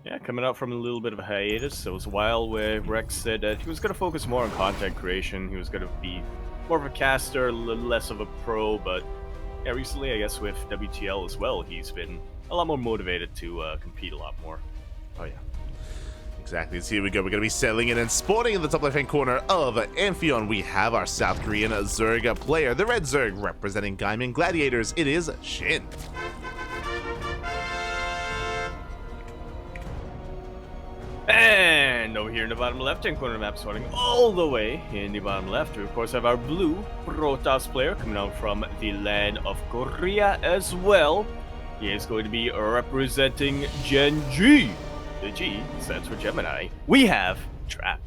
Yeah, coming out from a little bit of a hiatus. There was a while where Rex said that he was going to focus more on content creation. He was going to be more of a caster, a little less of a pro. But yeah, recently, I guess with WTL as well, he's been a lot more motivated to compete a lot more. Oh, yeah. Exactly. So here we go. We're going to be settling in and spawning in the top left-hand corner of Amphion. We have our South Korean Zerg player, the Red Zerg, representing Gaimin Gladiators. It is SHIN. And over here in the bottom left-hand corner of the map, starting all the way in the bottom left, we of course have our blue Protoss player coming out from the land of Korea as well. He is going to be representing Gen G. The G stands for Gemini. We have Trap.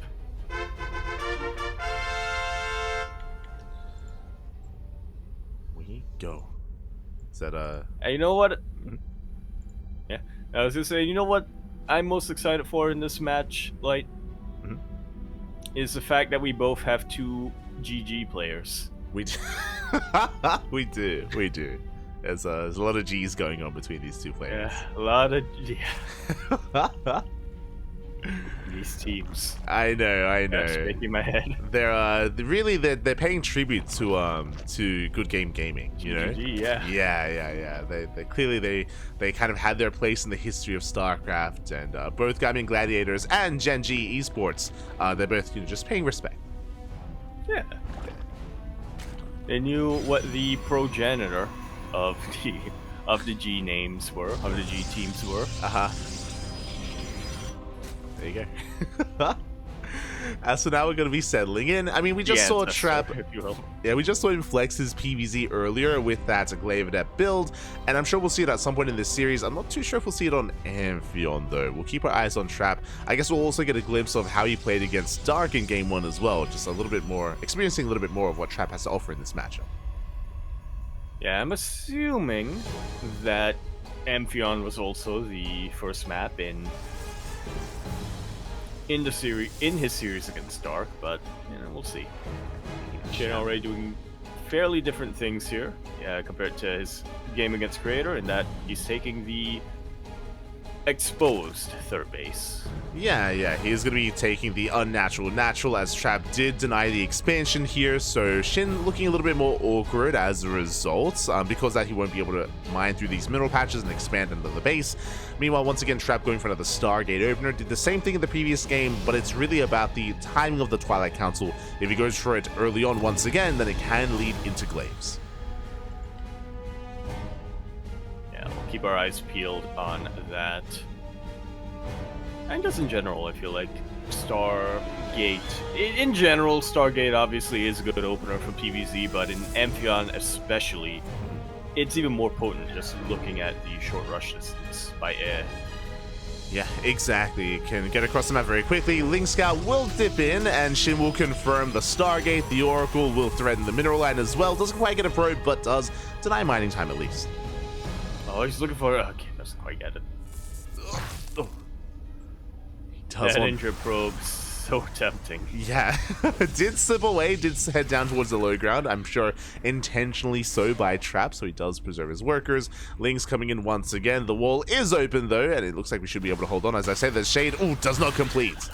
We go. Is that And you know what? Yeah, I was gonna say, you know what I'm most excited for in this match, Light, is the fact that we both have two GG players. We do. we do. There's a lot of G's going on between these two players. Yeah, a lot of these teams. I know. That's making my head. They're they're paying tribute to Good Game Gaming. You know. GG, yeah. Yeah. They clearly they kind of had their place in the history of StarCraft, and both Gaimin Gladiators and Gen G Esports, they're both just paying respect. Yeah. They knew what the progenitor of the G names were, of the G teams were. There you go. So now we're going to be settling in. I mean, we just saw Trap. Yeah, we just saw him flex his PvZ earlier with that Glaive Adept build, and I'm sure we'll see it at some point in this series. I'm not too sure if we'll see it on Amphion, though. We'll keep our eyes on Trap. I guess we'll also get a glimpse of how he played against Dark in Game 1 as well, just a little bit more, experiencing a little bit more of what Trap has to offer in this matchup. Yeah, I'm assuming that Amphion was also the first map in the series, in his series against Dark, but you know, we'll see. SHIN already doing fairly different things here, compared to his game against Creator, in that he's taking the exposed third base. Yeah, he's going to be taking the unnatural natural, as Trap did deny the expansion here, so SHIN looking a little bit more awkward as a result, because that he won't be able to mine through these mineral patches and expand into the base. Meanwhile, once again, Trap going for another Stargate opener, did the same thing in the previous game, but it's really about the timing of the Twilight Council. If he goes for it early on once again, then it can lead into Glaives. We'll keep our eyes peeled on that. And just in general, I feel like Stargate, in general, Stargate obviously is a good opener for PvZ, but in Amphion especially, it's even more potent just looking at the short rush distance by air. Yeah, exactly. Can get across the map very quickly. Link Scout will dip in, and SHIN will confirm the Stargate. The Oracle will threaten the mineral line as well. Doesn't quite get a probe, but does deny mining time at least. Oh, he's looking for it. Okay, doesn't quite get it. Oh. He does that want... ninja probe, so tempting. Yeah, did slip away, did head down towards the low ground. I'm sure intentionally so by Trap, so he does preserve his workers. Link's coming in once again. The wall is open though, and it looks like we should be able to hold on. As I say, the shade, does not complete.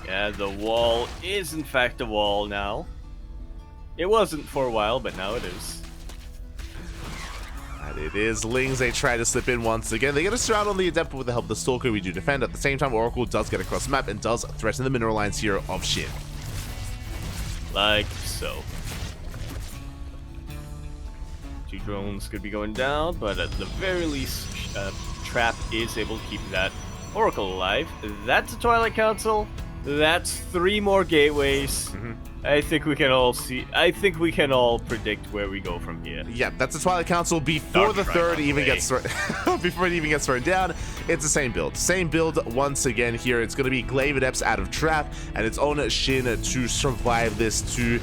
Yeah, the wall is in fact a wall now. It wasn't for a while, but now it is. And it is Lings. They try to slip in once again. They get a surround on the Adept with the help of the Stalker. We do defend. At the same time, Oracle does get across the map and does threaten the mineral lines here of SHIN. Like so. Two drones could be going down, but at the very least, Trap is able to keep that Oracle alive. That's a Twilight Council. That's 3 more gateways. I think we can all see. I think we can all predict where we go from here. Yeah, that's the Twilight Council before the third even gets before it even gets thrown down. It's the same build. Same build once again here. It's going to be Glaive Adepts out of Trap, and it's on SHIN to survive this, to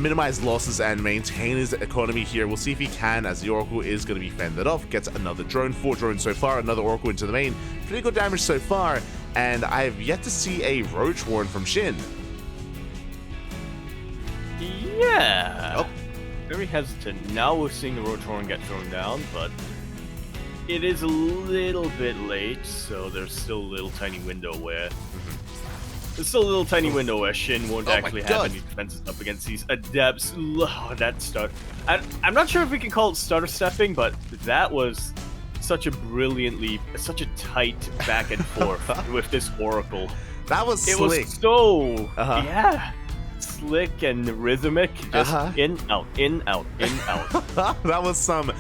minimize losses and maintain his economy here. We'll see if he can, as the Oracle is going to be fended off. Gets another drone, 4 drones so far, another Oracle into the main. Pretty good damage so far, and I have yet to see a Roach Warren from SHIN. Yeah. Very hesitant. Now we're seeing the Roach Horn get thrown down, but it is a little bit late, so there's still a little tiny window where SHIN won't actually have any defenses up against these adepts. Oh, that start. I'm not sure if we can call it stutter stepping, but that was such a tight back and forth with this Oracle. That was slick. It was so yeah, slick and rhythmic, just in out, in out, in out. That was some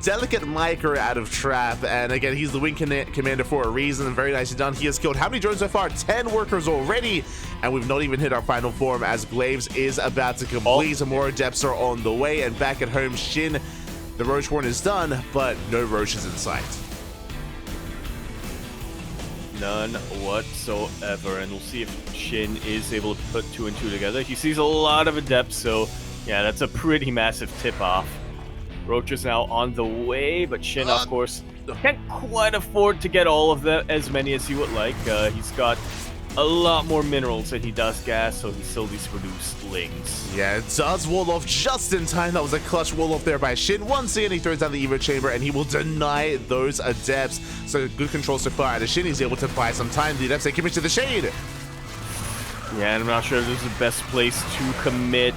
delicate micro out of Trap, and again, he's the wing commander for a reason. Very nicely done. He has killed how many drones so far? 10 workers already, and we've not even hit our final form as Glaves is about to complete. Some more adepts are on the way, and back at home, SHIN, the Roach Horn is done, but no Roaches in sight. None whatsoever, and we'll see if SHIN is able to put 2 and 2 together. He sees a lot of adepts, so yeah, that's a pretty massive tip-off. Roach is now on the way, but SHIN, of course, can't quite afford to get all of them, as many as he would like. He's got a lot more minerals than he does gas, so he still needs to produce lings. Yeah, it does wall off just in time. That was a clutch wall off there by SHIN. Once again, he throws down the Evo Chamber, and he will deny those adepts. So good control so far out of SHIN. He's able to buy some time. The adepts, they commit to the shade. Yeah, and I'm not sure if this is the best place to commit.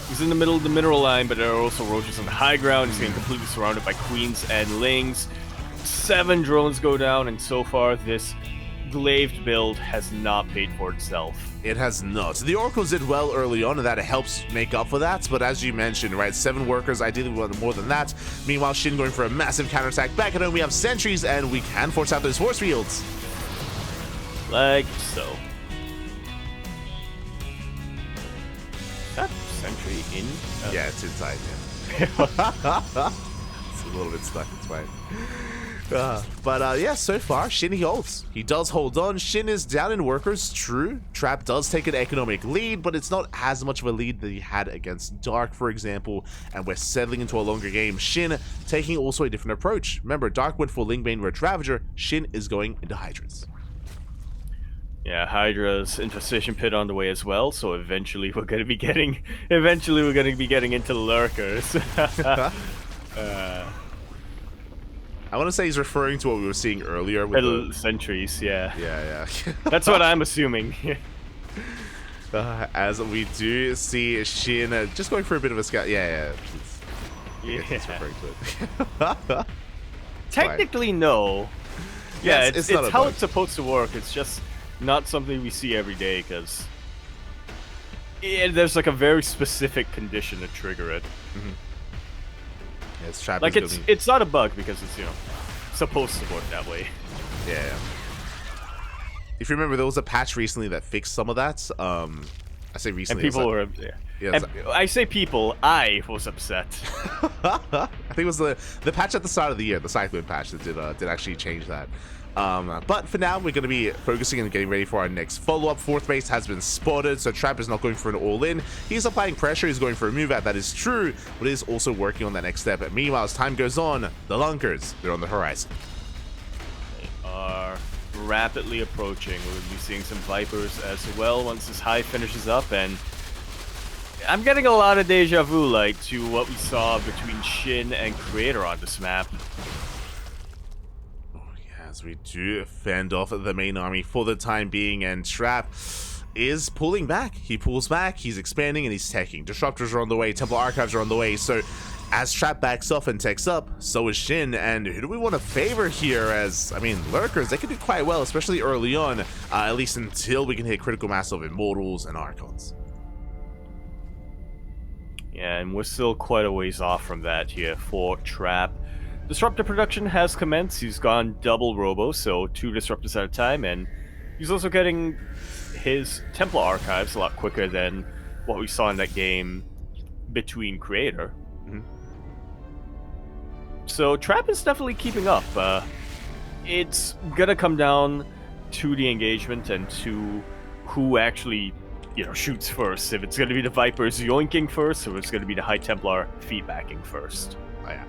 He's in the middle of the mineral line, but there are also Roaches on the high ground. He's getting completely surrounded by Queens and Lings. 7 drones go down, and so far this Glaved build has not paid for itself. It has not. The Oracles did well early on, and that helps make up for that, but as you mentioned, right, 7 workers, ideally we want more than that. Meanwhile, SHIN going for a massive counterattack. Back at home, we have sentries, and we can force out those force fields. Like so. That sentry in? Yeah, it's inside, yeah. It's a little bit stuck, it's fine. But yeah, so far, SHIN, he holds. He does hold on. SHIN is down in workers, true. Trap does take an economic lead, but it's not as much of a lead that he had against Dark, for example, and we're settling into a longer game. SHIN taking also a different approach. Remember, Dark went for Lingbane Red Ravager. SHIN is going into Hydras. Yeah, Hydra's infestation pit on the way as well, so eventually we're going to be getting into lurkers. I want to say he's referring to what we were seeing earlier with the sentries, yeah. Yeah. That's what I'm assuming. As we do see SHIN just going for a bit of a scout. Yeah. He's referring to it. Technically, no. Yeah, yes, it's how it's supposed to work. It's just not something we see every day, because there's like a very specific condition to trigger it. It's Trap, like it's not a bug because it's supposed to work that way. Yeah. If you remember, there was a patch recently that fixed some of that. I say recently. And people were I say people. I was upset. I think it was the patch at the start of the year, the Cyclone patch, that did actually change that. But for now, we're going to be focusing and getting ready for our next follow-up. 4th base has been spotted, so Trap is not going for an all-in. He's applying pressure, he's going for a move-out, that is true, but he's also working on that next step. Meanwhile, as time goes on, the Lunkers, they're on the horizon. They are rapidly approaching. We'll be seeing some Vipers as well once this hive finishes up, and I'm getting a lot of deja vu like to what we saw between SHIN and Creator on this map. As we do fend off the main army for the time being, and Trap is pulling back. He pulls back, he's expanding, and he's teching. Disruptors are on the way, Temple Archives are on the way, so as Trap backs off and techs up, so is SHIN, and who do we want to favor here? As, I mean, Lurkers, they can do quite well, especially early on, at least until we can hit critical mass of Immortals and Archons. Yeah, and we're still quite a ways off from that here for Trap. Disruptor production has commenced. He's gone double robo, so 2 disruptors at a time, and he's also getting his Templar Archives a lot quicker than what we saw in that game between Creator. So Trap is definitely keeping up. It's gonna come down to the engagement and to who actually, shoots first. If it's gonna be the Vipers yoinking first, or it's gonna be the High Templar feedbacking first. Oh, yeah.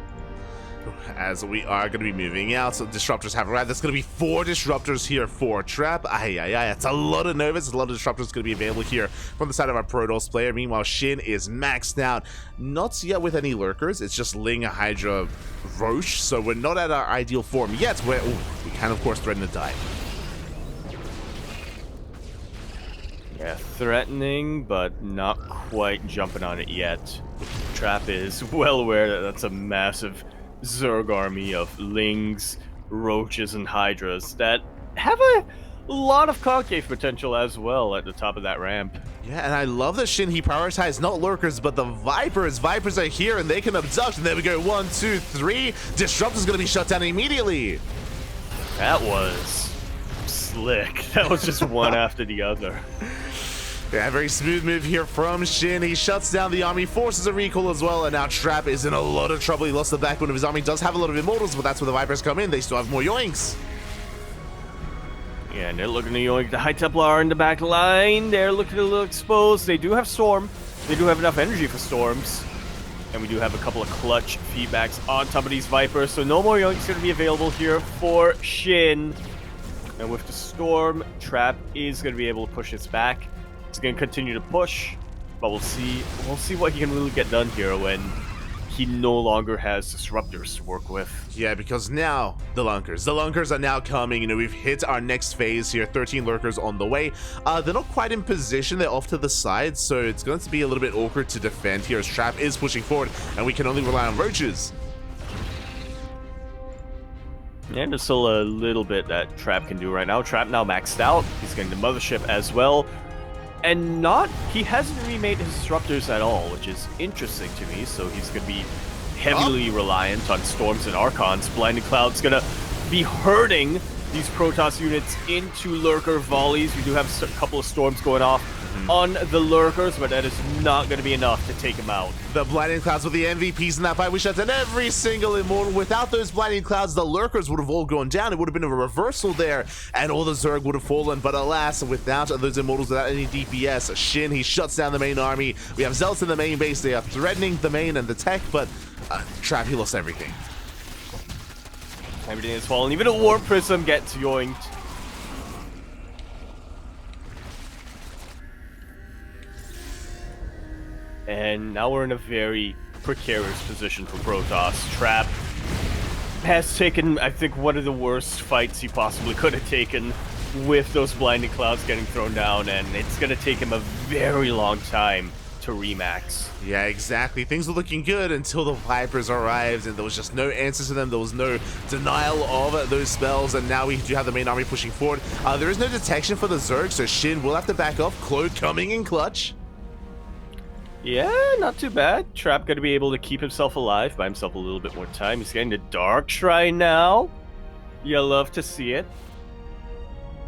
as we are going to be moving out. So disruptors have arrived. There's going to be 4 disruptors here for Trap. That's a lot of Novas. A lot of disruptors going to be available here from the side of our Protoss player. Meanwhile, Shin is maxed out. Not yet with any lurkers. It's just Ling, Hydra, Roche. So we're not at our ideal form yet. We can, of course, threaten to die. Yeah, threatening, but not quite jumping on it yet. Trap is well aware that that's a massive Zerg army of Lings, Roaches, and Hydras that have a lot of concave potential as well at the top of that ramp. Yeah, and I love that Shin, he prioritized not lurkers, but the Vipers. Vipers are here, and they can abduct. And there we go, 1, 2, 3. Disrupt is going to be shut down immediately. That was slick. That was just one after the other. Yeah, very smooth move here from Shin. He shuts down the army, forces a recall as well, and now Trap is in a lot of trouble. He lost the backbone of his army. Does have a lot of Immortals, but that's where the Vipers come in. They still have more yoinks. Yeah, and they're looking to yoink the High Templar in the back line. They're looking a little exposed. They do have Storm. They do have enough energy for Storms. And we do have a couple of clutch feedbacks on top of these Vipers, so no more yoinks going to be available here for Shin. And with the Storm, Trap is going to be able to push this back. He's going to continue to push, but we'll see what he can really get done here when he no longer has disruptors to work with. Yeah, because now the Lunkers are now coming. You know, we've hit our next phase here. 13 lurkers on the way. They're not quite in position. They're off to the side, so it's going to be a little bit awkward to defend here as Trap is pushing forward, and we can only rely on Roaches. And there's still a little bit that Trap can do right now. Trap now maxed out. He's getting the Mothership as well. And he hasn't remade his disruptors at all, which is interesting to me. So he's going to be heavily reliant on Storms and Archons. Blinding Cloud's going to be hurting these Protoss units into Lurker volleys. We do have a couple of Storms going off on the Lurkers, but that is not going to be enough to take him out. The Blinding Clouds with the MVPs in that fight. We shut down every single Immortal. Without those Blinding Clouds, the Lurkers would have all gone down. It would have been a reversal there, and all the Zerg would have fallen. But alas, without those Immortals, without any DPS, Shin, he shuts down the main army. We have Zealots in the main base. They are threatening the main and the tech, but Trap, he lost everything. Everything is fallen. Even a Warp Prism gets yoinked. And now we're in a very precarious position for Protoss. Trap has taken, I think, one of the worst fights he possibly could have taken with those Blinding Clouds getting thrown down, and it's going to take him a very long time to remax. Yeah, exactly. Things were looking good until the Vipers arrived, and there was just no answers to them. There was no denial of those spells, and now we do have the main army pushing forward. There is no detection for the Zerg, so Shin will have to back off. Claude coming in clutch. Yeah, not too bad. Trap going to be able to keep himself alive, buy himself a little bit more time. He's getting the Dark Shrine now. You love to see it.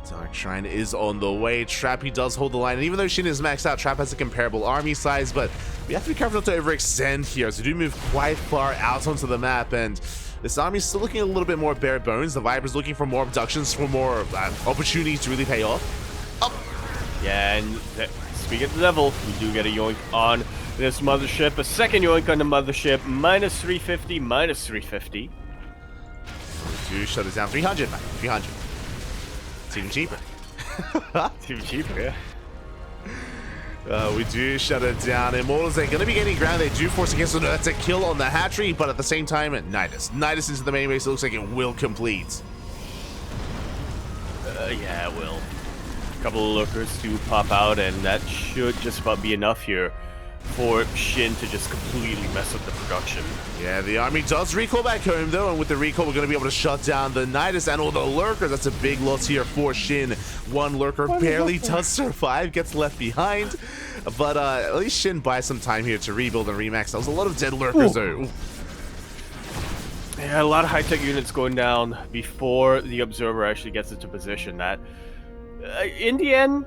Dark Shrine is on the way. Trap, he does hold the line, and even though Shin is maxed out, Trap has a comparable army size, but we have to be careful not to overextend here, so we do move quite far out onto the map, and this army is still looking a little bit more bare bones. The Viper's looking for more abductions, for more opportunities to really pay off. Yeah, and speaking of the devil, we do get a yoink on this Mothership. A second yoink on the Mothership. Minus 350, minus 350. We do shut it down. 300, man. 300. It's even cheaper. It's even cheaper, yeah. We do shut it down. Immortals, they're going to be getting ground. They do force against them. That's a kill on the hatchery, but at the same time, Nidus. Nidus into the main base. It looks like it will complete. Yeah, it will. A couple of lurkers do pop out, and that should just about be enough here for Shin to just completely mess up the production. Yeah, the army does recall back home, though, and with the recall, we're going to be able to shut down the Nidus and all the lurkers. That's a big loss here for Shin. One lurker barely does survive, gets left behind, but at least Shin buys some time here to rebuild and remax. That was a lot of dead lurkers, though. Yeah, a lot of high-tech units going down before the Observer actually gets into position. That in the end,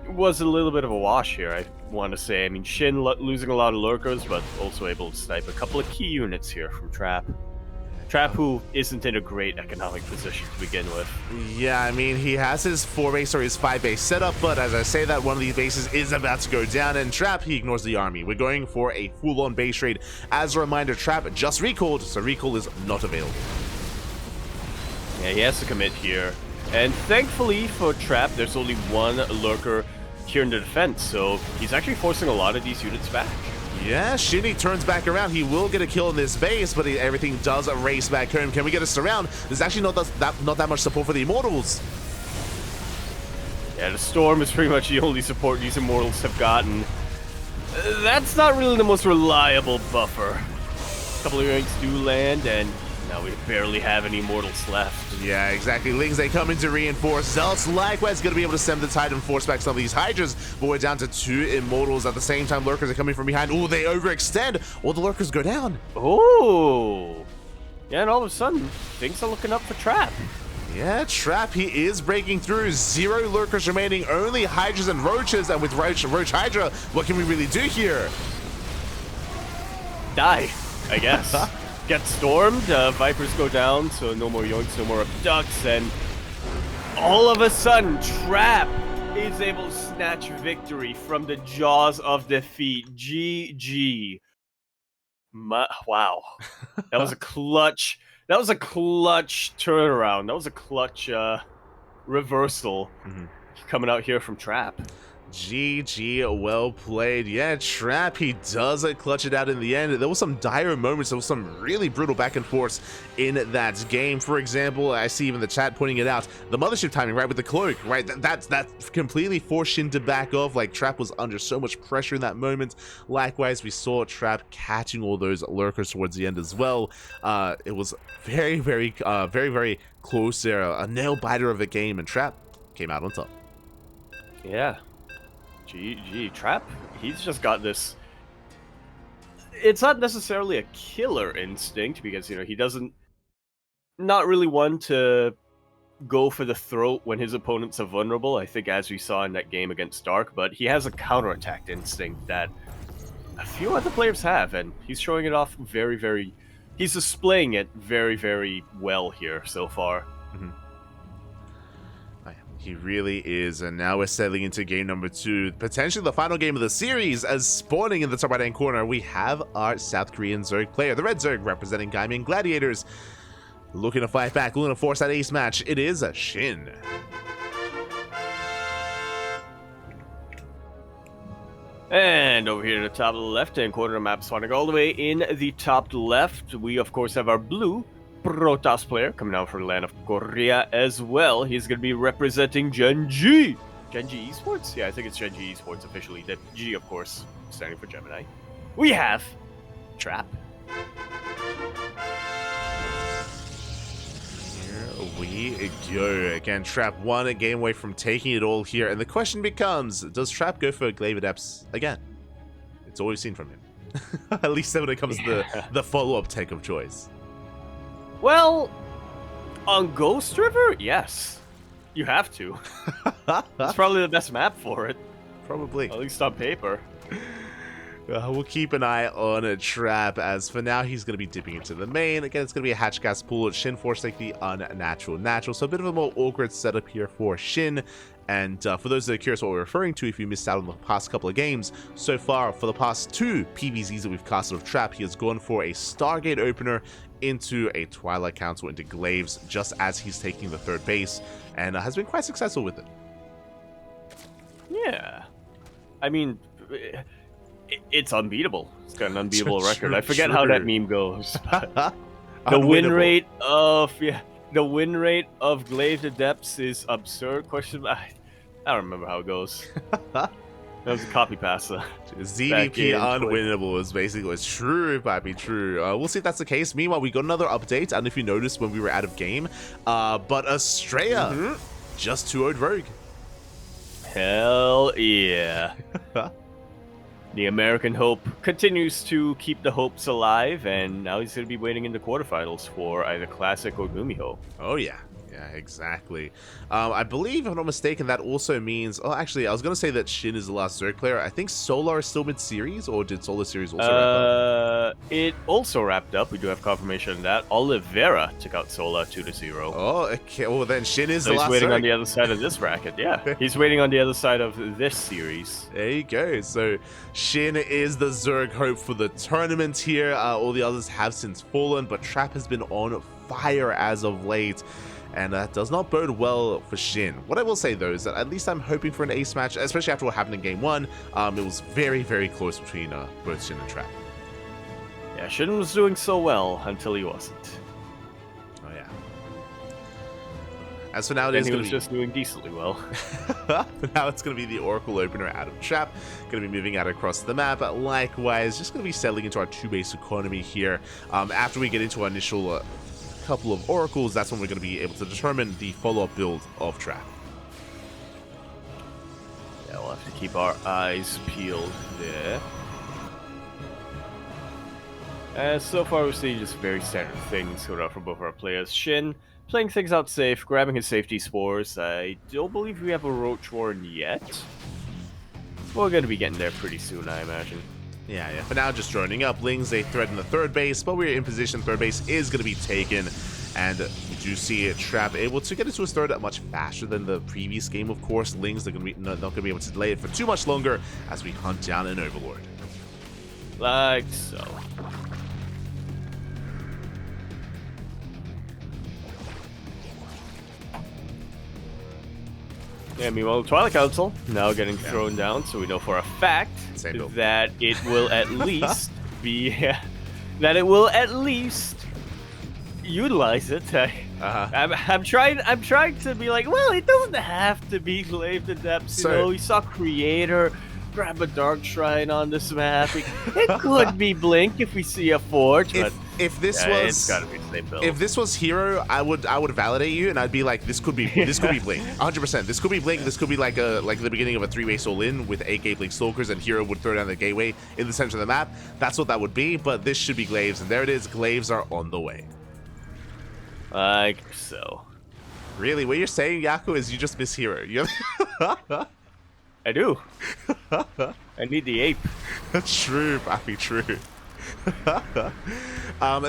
was a little bit of a wash here, I want to say. I mean, Shin losing a lot of lurkers, but also able to snipe a couple of key units here from Trap. Trap, who isn't in a great economic position to begin with. Yeah, I mean, he has his 4-base or his 5-base setup, but as I say that, one of these bases is about to go down, and Trap, he ignores the army. We're going for a full-on base raid. As a reminder, Trap just recalled, so recall is not available. Yeah, he has to commit here. And thankfully for Trap, there's only one lurker here in the defense, so he's actually forcing a lot of these units back. Yeah, SHIN turns back around. He will get a kill in this base, but everything does race back home. Can we get a surround? There's actually not that much support for the Immortals. Yeah, the Storm is pretty much the only support these Immortals have gotten. That's not really the most reliable buffer. A couple of yoinks do land, and now we barely have any Immortals left. Yeah, exactly. Lings, they come in to reinforce. Zealots likewise going to be able to stem the tide and force back some of these Hydras, but we're down to 2 Immortals. At the same time, Lurkers are coming from behind. Oh, they overextend. All the Lurkers go down. Oh! Yeah, and all of a sudden, things are looking up for Trap. Yeah, Trap, he is breaking through. 0 Lurkers remaining, only Hydras and Roaches, and with Roach Hydra, what can we really do here? Die, I guess. Get stormed, Vipers go down, so no more yoinks, no more abducts, and all of a sudden, Trap is able to snatch victory from the jaws of defeat. GG. Wow. That was a clutch. That was a clutch turnaround. That was a clutch reversal coming out here from Trap. GG, well played. Yeah, Trap, he does clutch it out in the end. There was some dire moments. There was some really brutal back and forth in that game. For example, I see even the chat pointing it out. The mothership timing, right, with the cloak, right? That completely forced SHIN to back off. Like, Trap was under so much pressure in that moment. Likewise, we saw Trap catching all those lurkers towards the end as well. It was very close there. A nail-biter of a game, and Trap came out on top. Yeah. GG. Trap, he's just got this... It's not necessarily a killer instinct, because, you know, he doesn't... Not really one to go for the throat when his opponents are vulnerable, I think, as we saw in that game against Dark, but he has a counterattack instinct that a few other players have, and he's showing it off very... He's displaying it very well here so far. He really is, and now we're settling into game number 2, potentially the final game of the series, as spawning in the top right-hand corner, we have our South Korean Zerg player, the Red Zerg, representing Gaimin Gladiators, looking to fight back, looking to force that ace match. It is a SHIN. And over here to the top of the left-hand corner of the map, spawning all the way in the top left, we of course have our blue Protoss player coming out from the land of Korea as well. He's going to be representing Genji. Genji Esports? Yeah, I think it's Genji Esports officially. The G, of course, standing for Gemini. We have Trap. Here we go. Again, Trap won a game away from taking it all here. And the question becomes, does Trap go for Glaive Adepts again? It's all we've seen from him. At least when it comes to the follow-up take of choice. Well, on Ghost River, yes. You have to. It's probably the best map for it. Probably. At least on paper. We'll keep an eye on a Trap, as for now he's going to be dipping into the main. Again, it's going to be a hatch gas pool. SHIN force take the unnatural natural. So a bit of a more awkward setup here for SHIN. And for those that are curious what we're referring to, if you missed out on the past couple of games, so far for the past 2 PvZs that we've casted of Trap, he has gone for a Stargate opener into a Twilight Council into Glaives just as he's taking the 3rd base, and has been quite successful with it. Yeah. I mean, it's unbeatable. It's got an unbeatable record. I forget how that meme goes. The win rate of Glaive Adepts is absurd. I don't remember how it goes. That was a copy passer. ZVP unwinnable is basically what's true, papi, true. We'll see if that's the case. Meanwhile, we got another update. I don't know if you noticed when we were out of game, but Estrella just 2-0'd Rogue. Hell yeah. The American Hope continues to keep the hopes alive, and now he's going to be waiting in the quarterfinals for either Classic or Gumiho. Oh yeah. Yeah, exactly. I believe, if I'm not mistaken, that also means... Oh, actually, I was going to say that SHIN is the last Zerg player. I think Solar is still mid-series, or did Solar Series also wrap up? It also wrapped up. We do have confirmation of that. Oliveira took out Solar 2-0. Oh, okay. Well, then SHIN is So the he's last waiting Zerg. on the other side of this bracket. Yeah, he's waiting on the other side of this series. There you go. So SHIN is the Zerg hope for the tournament here. All the others have since fallen, but Trap has been on fire as of late. And that does not bode well for SHIN. What I will say, though, is that at least I'm hoping for an ace match, especially after what happened in Game 1. It was very, very close between both SHIN and Trap. Yeah, SHIN was doing so well until he wasn't. Oh, yeah. As for now, it is going to be... just doing decently well. For now, it's going to be the Oracle opener out of Trap. Going to be moving out across the map. Likewise, just going to be settling into our two-base economy here. After we get into our initial... couple of oracles, that's when we're going to be able to determine the follow-up build of Trap. Yeah, we'll have to keep our eyes peeled there. So far we're seeing just very standard things coming out from both our players. SHIN playing things out safe, grabbing his safety spores. I don't believe we have a Roach Warren yet. We're going to be getting there pretty soon, I imagine. Yeah. For now, just joining up. Lings, they threaten the third base, but we're in position. Third base is going to be taken, and we do see Trap able to get into his third much faster than the previous game, of course. Lings, they're going to be not going to be able to delay it for too much longer as we hunt down an Overlord. Like so. Yeah, meanwhile, Twilight Council now getting thrown down, so we know for a fact that it will at least be... that it will at least utilize it. I'm trying to be like, well, it doesn't have to be Glaive the Depths. You know, we saw Creator grab a Dark Shrine on this map. It could be Blink if we see a Forge, but if this was, it's gotta be the same build. If this was Hero, I would validate you, and I'd be like, this could be Blink, 100%. This could be Blink. This could be like the beginning of a three-way all-in with AK Blink Stalkers, and Hero would throw down the gateway in the center of the map. That's what that would be. But this should be Glaives, and there it is. Glaives are on the way. Like so. Really, what you're saying, Yaku, is you just miss Hero. I do. I need the ape. True, Pappy, true.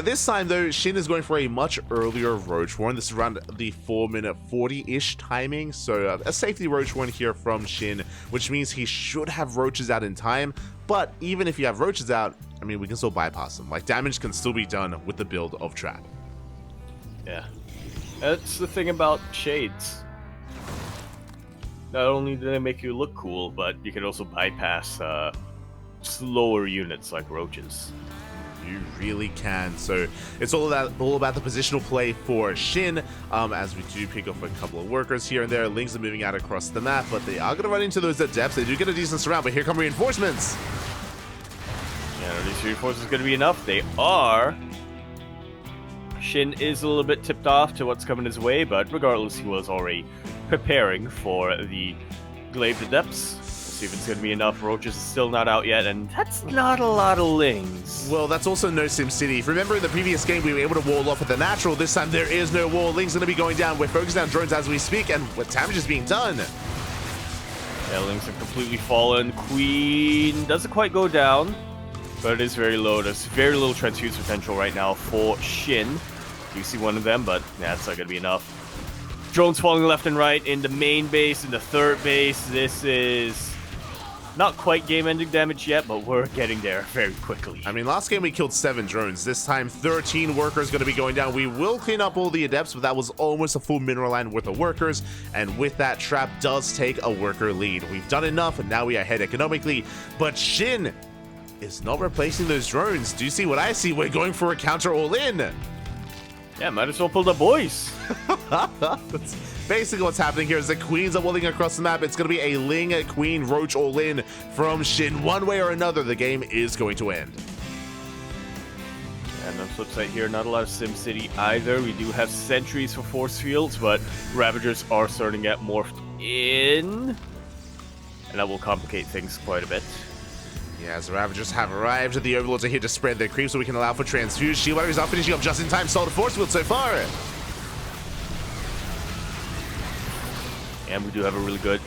This time, though, SHIN is going for a much earlier Roach Warren. This is around the 4-minute 40-ish timing. So a safety Roach Warren here from SHIN, which means he should have Roaches out in time. But even if you have Roaches out, I mean, we can still bypass them. Like, damage can still be done with the build of Trap. Yeah. That's the thing about Shades. Not only do they make you look cool, but you can also bypass slower units like roaches. You really can. So it's all about the positional play for SHIN, as we do pick off a couple of workers here and there. Lings are moving out across the map, but they are going to run into those at depths. They do get a decent surround, but here come reinforcements. Yeah, are these reinforcements going to be enough? They are. SHIN is a little bit tipped off to what's coming his way, but regardless, he was already preparing for the Glaive to Depths. We'll see if it's going to be enough. Roaches is still not out yet, and that's not a lot of Lings. Well, that's also no SimCity. If you remember in the previous game, we were able to wall off with the natural. This time, there is no wall. Lings going to be going down. We're focusing on drones as we speak, and what damage is being done. Yeah, Lings have completely fallen. Queen doesn't quite go down, but it is very low. There's very little transfuse potential right now for SHIN. You see one of them, but that's not going to be enough. Drones falling left and right in the main base, in the third base. This is not quite game-ending damage yet, but we're getting there very quickly. I mean, last game we killed 7 drones. This time, 13 workers going to be going down. We will clean up all the adepts, but that was almost a full mineral line worth of workers. And with that, Trap does take a worker lead. We've done enough, and now we are ahead economically. But SHIN is not replacing those drones. Do you see what I see? We're going for a counter all-in. Yeah, might as well pull the boys. That's basically what's happening here is the Queens are walling across the map. It's going to be a Ling Queen Roach all-in from SHIN. One way or another, the game is going to end. And on the flip side here, not a lot of SimCity either. We do have sentries for force fields, but Ravagers are starting to get morphed in. And that will complicate things quite a bit. Yeah, as the Ravagers have arrived, the Overlords are here to spread their creep so we can allow for transfuse. Shield Warriors are finishing up just in time. Solid force field so far. And we do have a really good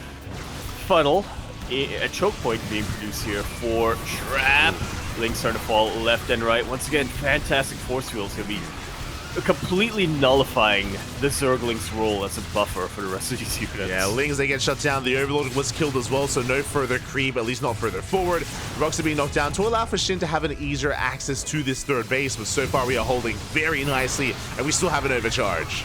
funnel, a choke point being produced here for Trap. Lings starting to fall left and right. Once again, fantastic force fields going to be completely nullifying the Zergling's role as a buffer for the rest of these units. Yeah, Lings, they get shut down. The Overlord was killed as well, so no further creep, at least not further forward. Rocks are being knocked down to allow for SHIN to have an easier access to this third base, but so far we are holding very nicely, and we still have an overcharge.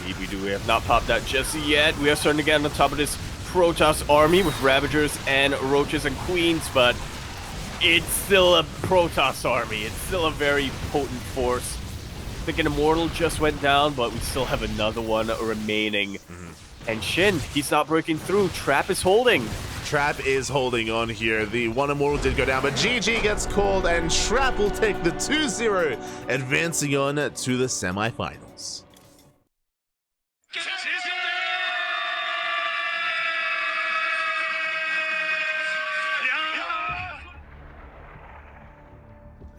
Indeed we do. We have not popped out just yet. We are starting to get on the top of this Protoss army with Ravagers and Roaches and Queens, but it's still a Protoss army. It's still a very potent force. I think an Immortal just went down, but we still have another one remaining. And SHIN, he's not breaking through. Trap is holding. Trap is holding on here. The one Immortal did go down, but GG gets called, and Trap will take the 2-0, advancing on to the semifinals.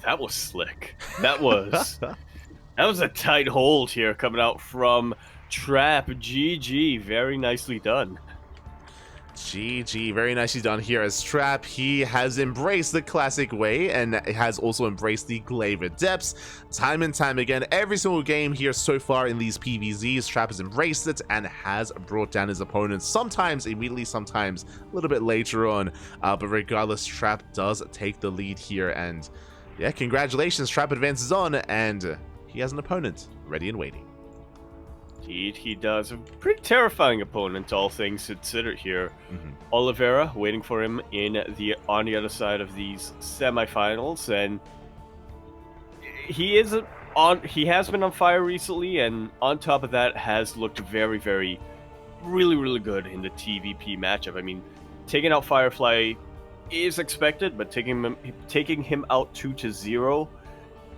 That was slick. That was a tight hold here coming out from Trap. GG, very nicely done. GG, very nicely done here as Trap. He has embraced the classic way and has also embraced the Glaver depths. Time and time again, every single game here so far in these PvZs, Trap has embraced it and has brought down his opponents, sometimes immediately, sometimes a little bit later on. But regardless, Trap does take the lead here, and yeah, congratulations, Trap advances on, and he has an opponent ready and waiting. Indeed, he does. A pretty terrifying opponent, all things considered here. Oliveira waiting for him on the other side of these semifinals, and he has been on fire recently, and on top of that, has looked very, very, really good in the TVP matchup. I mean, taking out Firefly is expected, but taking him out 2-0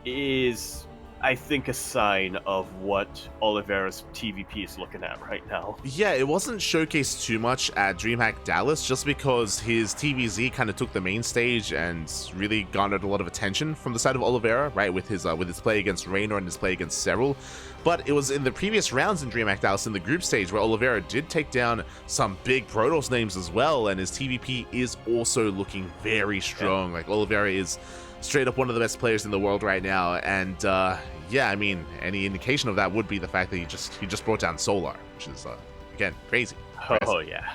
is, I think, a sign of what Oliveira's TVP is looking at right now. Yeah, it wasn't showcased too much at DreamHack Dallas, just because his TvZ kind of took the main stage and really garnered a lot of attention from the side of Oliveira, right, with his play against Raynor and his play against Serral. But it was in the previous rounds in DreamHack Dallas in the group stage where Oliveira did take down some big Protoss names as well, and his TVP is also looking very strong. Like, Oliveira is straight up one of the best players in the world right now, and yeah, I mean, any indication of that would be the fact that he just brought down Solar, which is again crazy. Oh yeah.